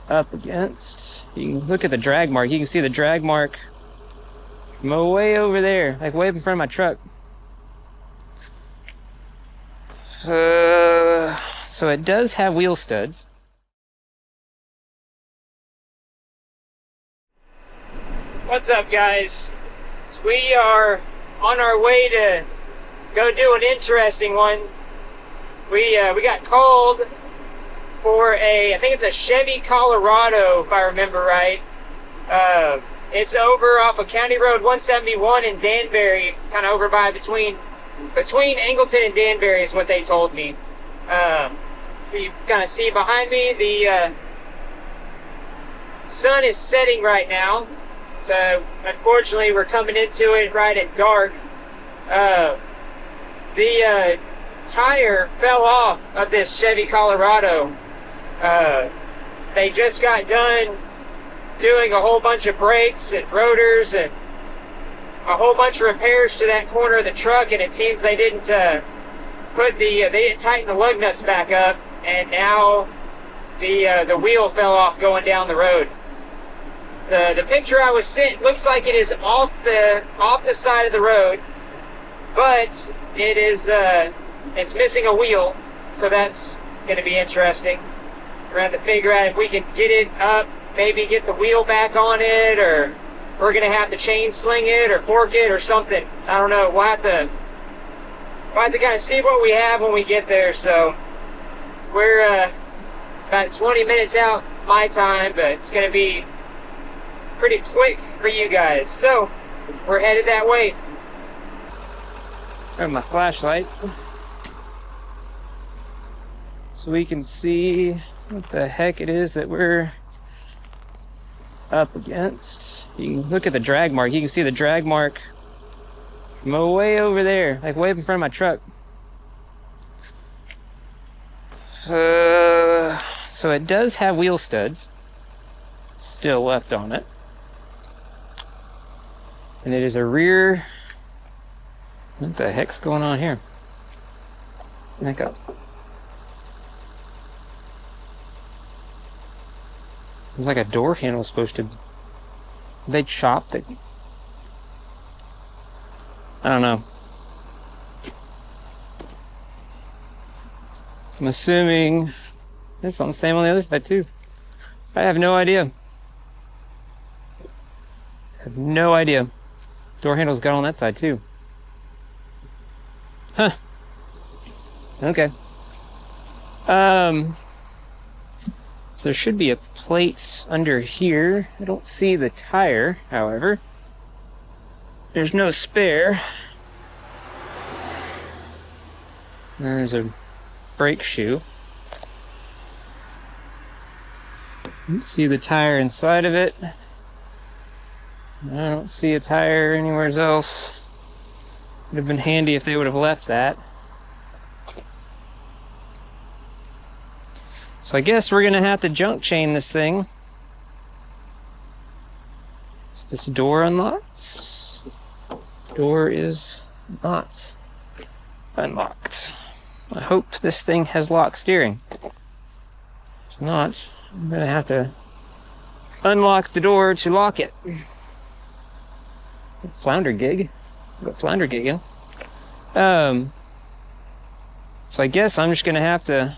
up against. You can look at the drag mark. You can see the drag mark from way over there, like way up in front of my truck. So it does have wheel studs. What's up, guys? So we are on our way to go do an interesting one. We got called for I think it's a Chevy Colorado, if I remember right. It's over off of County Road 171 in Danbury, kind of over by between Angleton and Danbury is what they told me. So you kind of see behind me, the sun is setting right now. So unfortunately, we're coming into it right at dark. The tire fell off of this Chevy Colorado. They just got done doing a whole bunch of brakes and rotors and a whole bunch of repairs to that corner of the truck, and it seems they didn't they didn't tighten the lug nuts back up, and now the wheel fell off going down the road. The picture I was sent looks like it is off the side of the road, but it is it's missing a wheel, so that's going to be interesting. We're going to have to figure out if we can get it up, maybe get the wheel back on it, or we're going to have to chain sling it or fork it or something. I don't know. We'll have to kind of see what we have when we get there. So we're about 20 minutes out my time, but it's going to be pretty quick for you guys. So we're headed that way. I have my flashlight so we can see what the heck it is that we're up against. You can look at the drag mark. You can see the drag mark from way over there, like way up in front of my truck. So it does have wheel studs still left on it. And it is a rear. What the heck's going on here? Let's back up. It was like a door handle supposed to. They chopped it. I don't know. I'm assuming it's on the same on the other side too. I have no idea. I have no idea. Door handle's got on that side too. Huh. Okay. So there should be a plate under here. I don't see the tire, however. There's no spare. There's a brake shoe. You can see the tire inside of it. I don't see a tire anywhere else. Would have been handy if they would have left that. So I guess we're gonna have to junk chain this thing. Is this door unlocked? Door is not unlocked. I hope this thing has lock steering. If not, I'm gonna have to unlock the door to lock it. Flounder gig. Go flounder gigging. So I guess I'm just gonna have to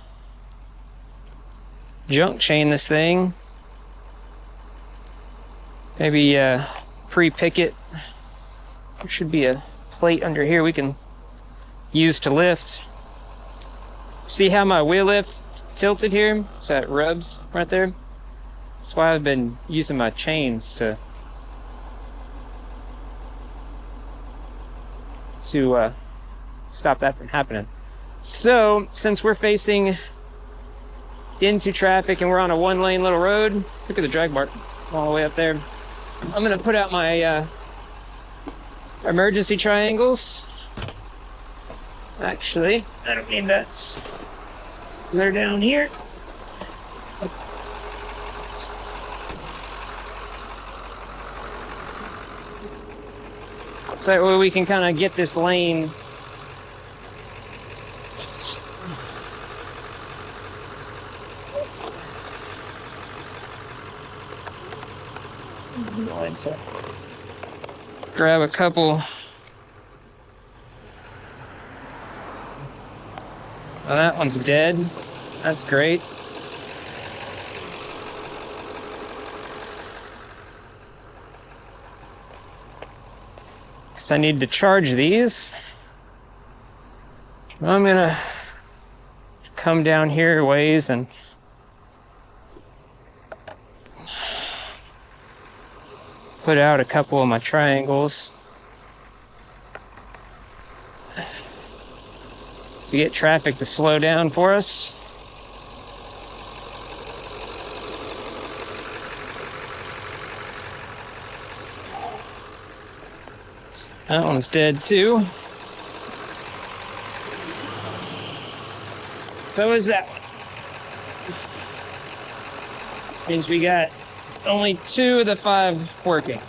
junk chain this thing. Maybe pre-pick it. There should be a plate under here we can use to lift. See how my wheel lift tilted here? So it rubs right there. That's why I've been using my chains to stop that from happening. So since we're facing into traffic and we're on a one-lane little road, look at the drag mark all the way up there. I'm gonna put out my emergency triangles. Actually, I don't need that. They're down here. So that way we can kind of get this lane Going to grab a couple. Oh, that one's dead. That's great. Because I need to charge these. I'm gonna come down here a ways and put out a couple of my triangles to get traffic to slow down for us. That one's dead too. So is that one. Means we got only 2 of the 5 working.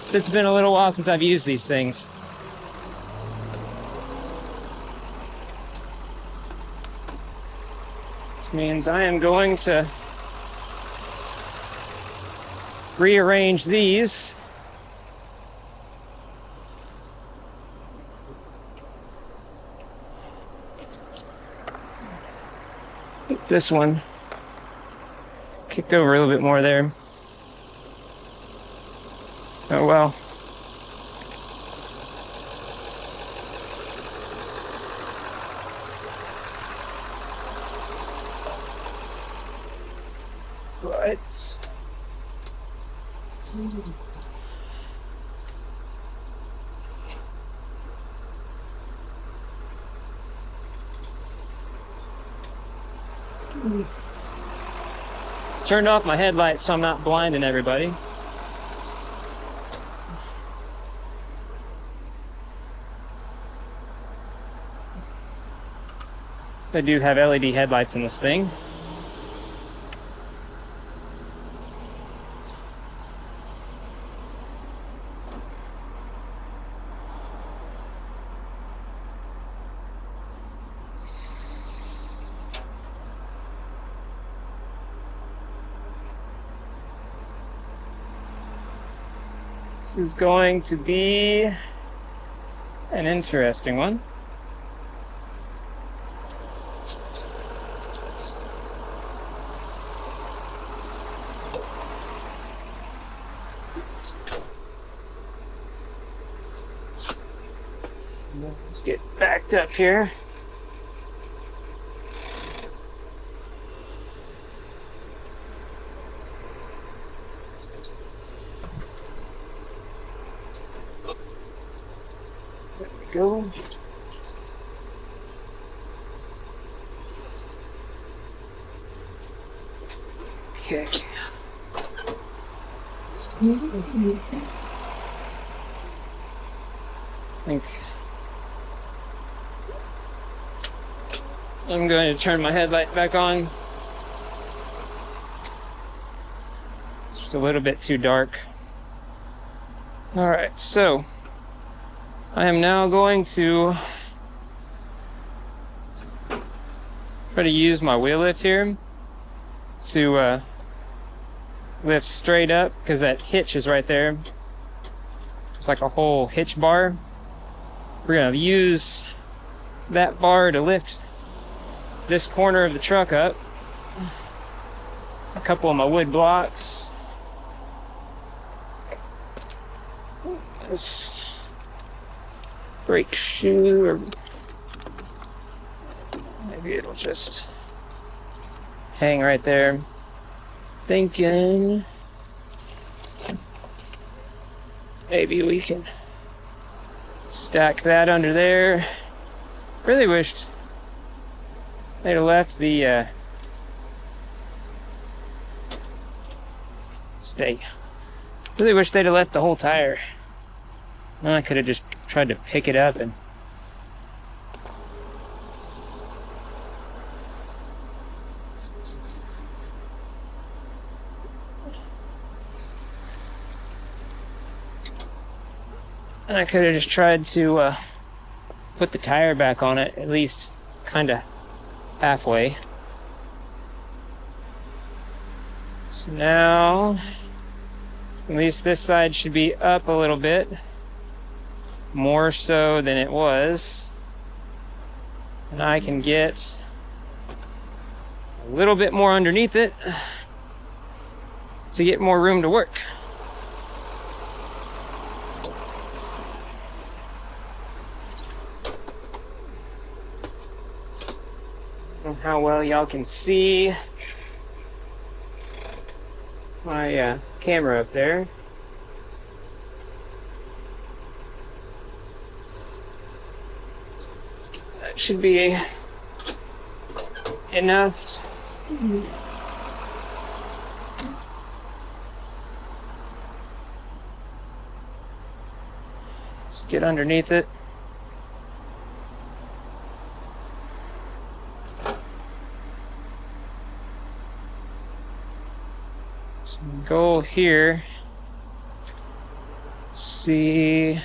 It's been a little while since I've used these things. Which means I am going to rearrange these. This one kicked over a little bit more there. Oh well. But turned off my headlights so I'm not blinding everybody. I do have LED headlights in this thing. This is going to be an interesting one. Let's get backed up here. There we go. Okay. I think I'm going to turn my headlight back on. It's just a little bit too dark. Alright, so I am now going to try to use my wheel lift here to lift straight up, because that hitch is right there. It's like a whole hitch bar. We're going to use that bar to lift this corner of the truck up. A couple of my wood blocks. This brake shoe, or maybe it'll just hang right there. Thinking maybe we can stack that under there. Really wished they'd have left the stay. Really wish they'd have left the whole tire. Then I could have just tried to pick it up and I could have just tried to put the tire back on it, at least kind of halfway. So now At least this side should be up a little bit, more so than it was. And I can get a little bit more underneath it to get more room to work. I don't know how well y'all can see my camera up there. That should be enough. Let's get underneath it. So goal here, see,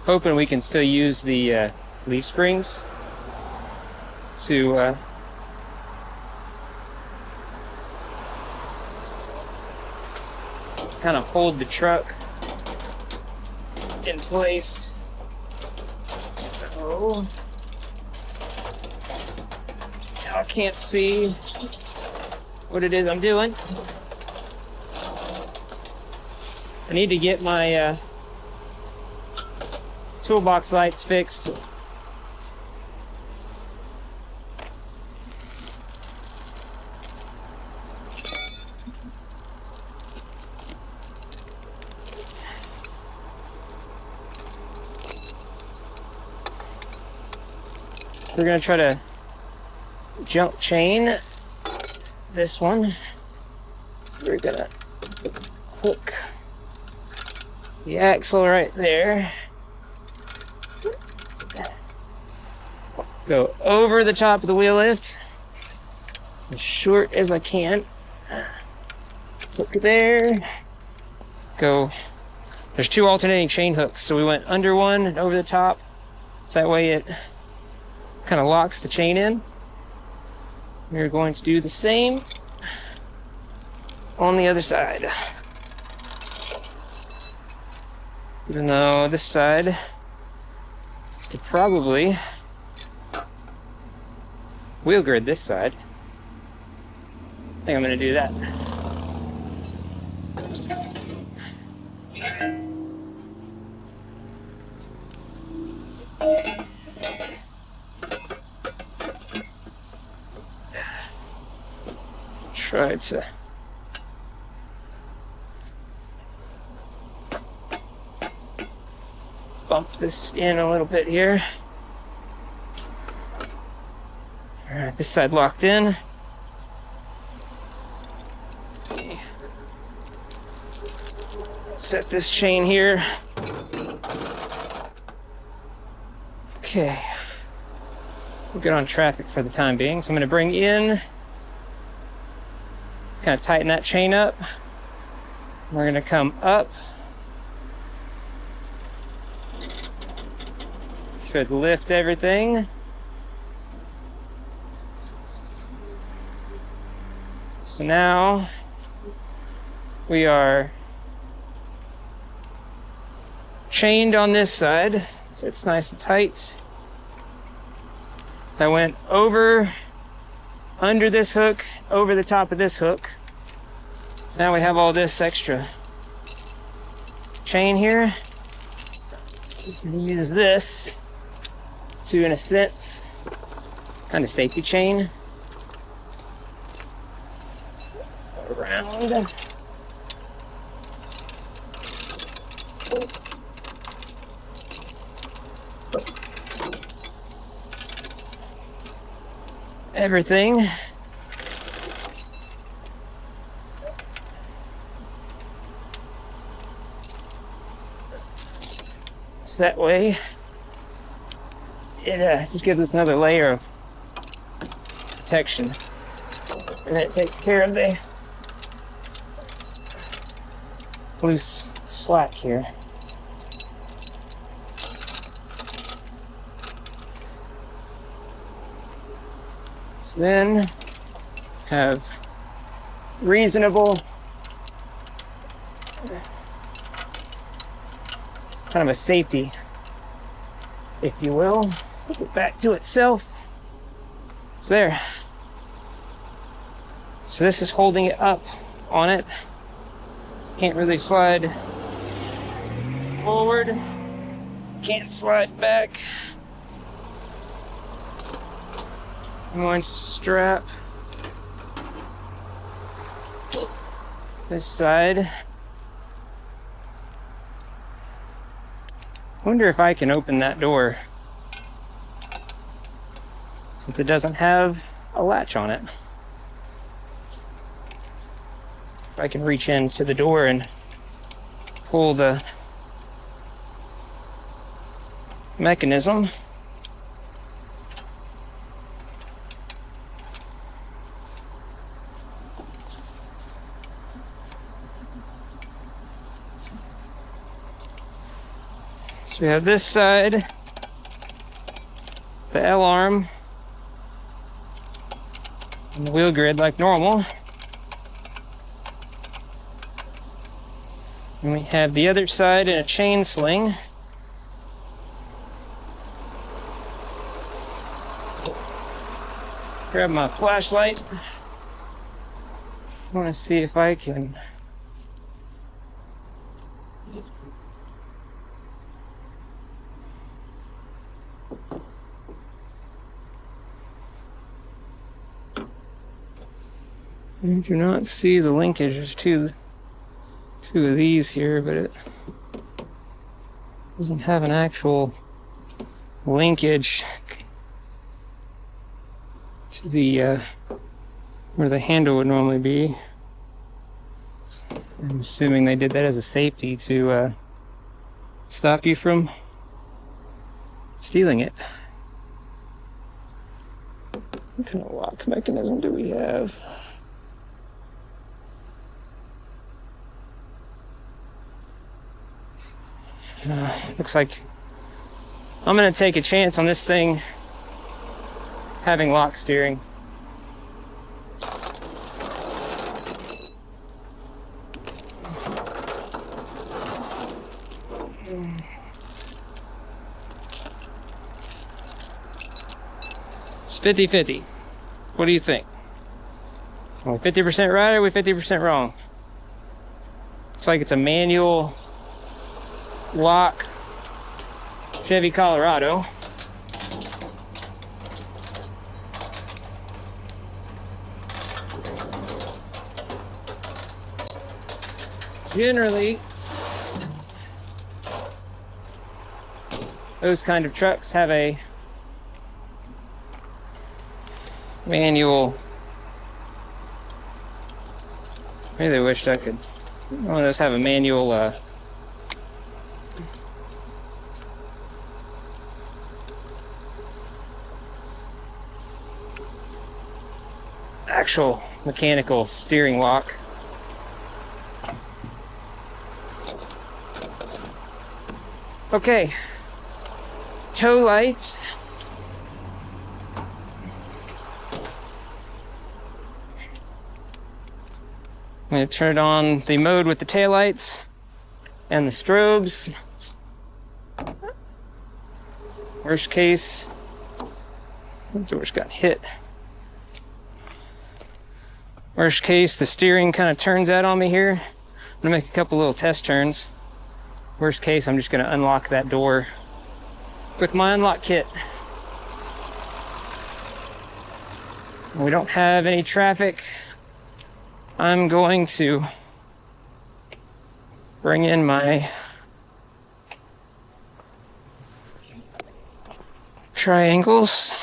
hoping we can still use the leaf springs to kind of hold the truck in place. So I can't see what it is I'm doing. I need to get my toolbox lights fixed. We're gonna try to jump chain this one. We're gonna hook the axle right there. Go over the top of the wheel lift as short as I can. Hook there. Go. There's two alternating chain hooks, so we went under one and over the top. So that way it kind of locks the chain in. We're going to do the same on the other side. Even though this side could probably wheel grid this side. I think I'm going to do that. Try to bump this in a little bit here. All right, this side locked in. Set this chain here. Okay. We're good on traffic for the time being, so I'm going to bring in, kind of tighten that chain up. We're going to come up. Should lift everything. So now we are chained on this side, so it's nice and tight. So I went over, under this hook, over the top of this hook. So now we have all this extra chain here. We can use this to, in a sense, kind of safety chain around. Everything. So that way, it just gives us another layer of protection. And it takes care of the loose slack here. So then have reasonable. Kind of a safety, if you will. Put it back to itself. It's there. So this is holding it up on it. Can't really slide forward. Can't slide back. I'm going to strap this side. Wonder if I can open that door, since it doesn't have a latch on it. If I can reach into the door and pull the mechanism. So we have this side, the L arm, and the wheel grid like normal. And we have the other side in a chain sling. Grab my flashlight. I want to see if I can I do not see the linkage. There's two of these here, but it doesn't have an actual linkage to the where the handle would normally be. I'm assuming they did that as a safety to stop you from stealing it. What kind of lock mechanism do we have? Looks like I'm gonna take a chance on this thing having lock steering. It's 50-50. What do you think? Are we 50% right or are we 50% wrong? Looks like it's a manual lock Chevy Colorado. Generally, those kind of trucks have a manual. I really wished I could. One of those have a manual actual mechanical steering lock. Okay, tow lights. I'm going to turn on the mode with the taillights and the strobes. Worst case, the door's got hit. Worst case, the steering kind of turns out on me here. I'm going to make a couple little test turns. Worst case, I'm just going to unlock that door with my unlock kit. We don't have any traffic. I'm going to bring in my triangles.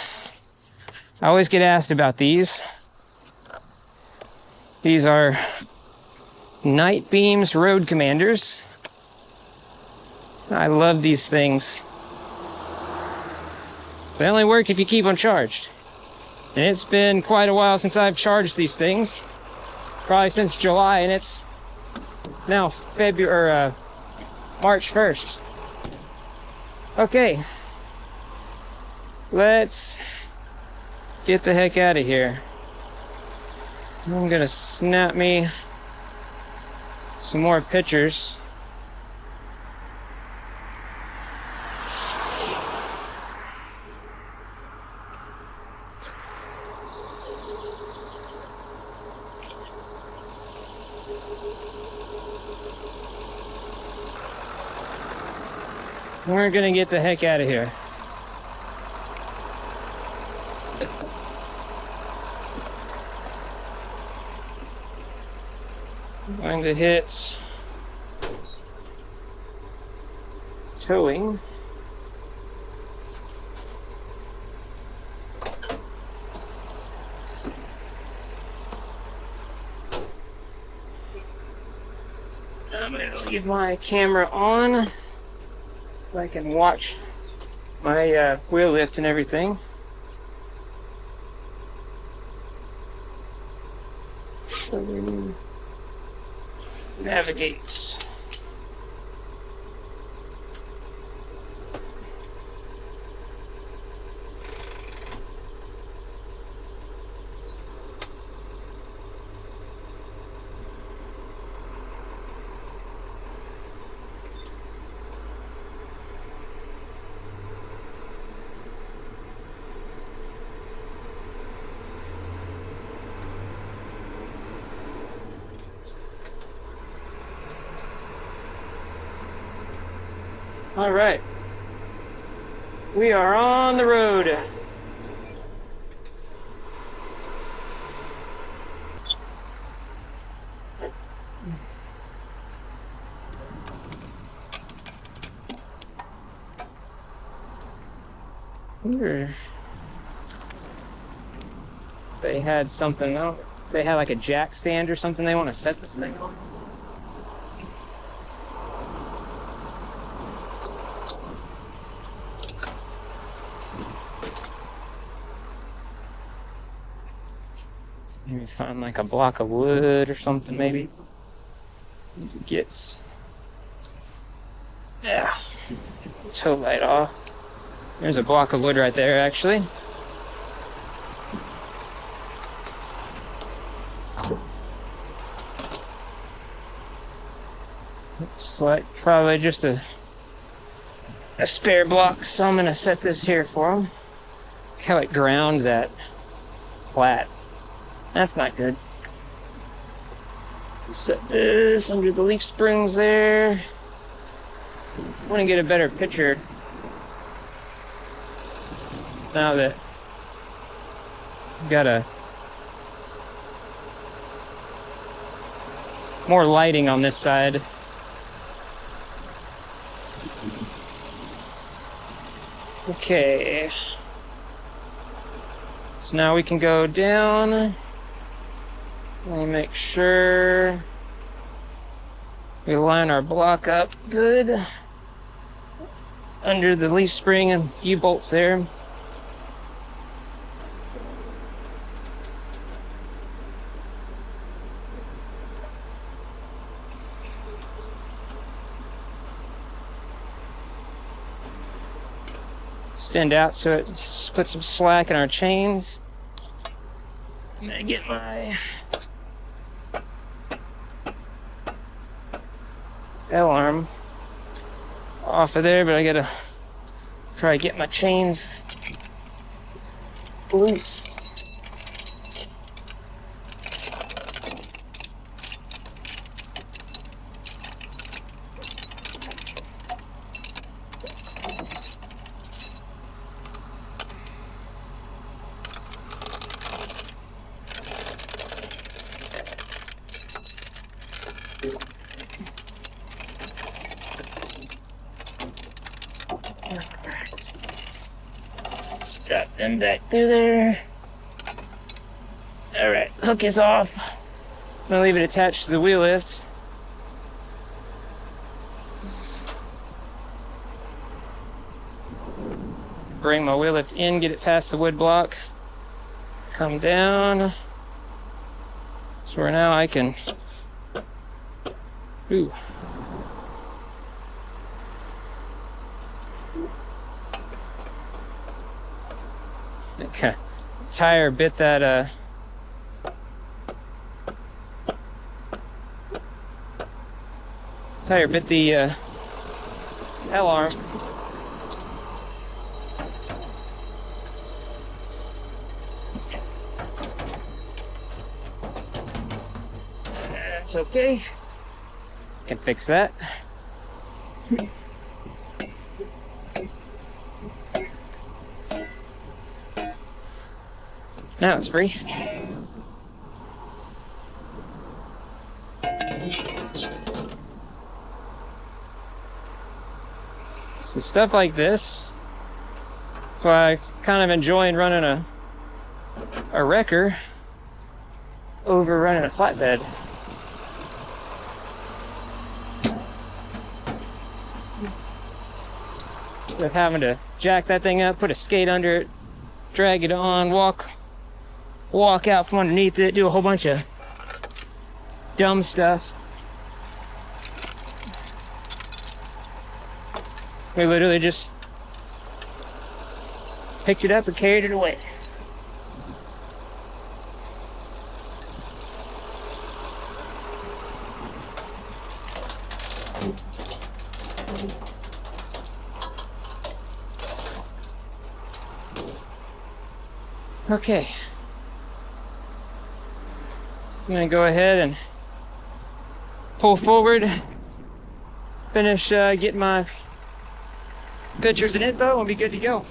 I always get asked about these. These are Night Beams Road Commanders. I love these things. They only work if you keep them charged. And it's been quite a while since I've charged these things. Probably since July, and it's now March 1st. Okay. Let's get the heck out of here. I'm gonna snap me some more pictures. We're gonna get the heck out of here. Going to hit towing. I'm going to leave my camera on so I can watch my wheel lift and everything. Navigates. All right, we are on the road. Wonder they had something else. They had like a jack stand or something they want to set this thing on. Maybe find like a block of wood or something, maybe. If it gets, yeah, tow light off. There's a block of wood right there, actually. Looks like probably just a spare block, so I'm gonna set this here for them. Look how it ground that flat. That's not good. Set this under the leaf springs there. I want to get a better picture now that I've got a more lighting on this side. Okay. So now we can go down. We'll make sure we line our block up good under the leaf spring and U-bolts there. Extend out so it just puts some slack in our chains. I'm gonna get my L-arm off of there, but I gotta try to get my chains loose. Drop them back through there. Alright, hook is off. I'm gonna leave it attached to the wheel lift. Bring my wheel lift in, get it past the wood block. Come down. So where now I can... Ooh. Okay. Tire bit that Tire bit the L arm. That's okay. Can fix that. Now it's free. So stuff like this. So I kind of enjoying running a wrecker over running a flatbed. Instead of having to jack that thing up, put a skate under it, drag it on, walk out from underneath it, do a whole bunch of dumb stuff. We literally just picked it up and carried it away. Okay. I'm gonna go ahead and pull forward, finish getting my pictures and info, and be good to go.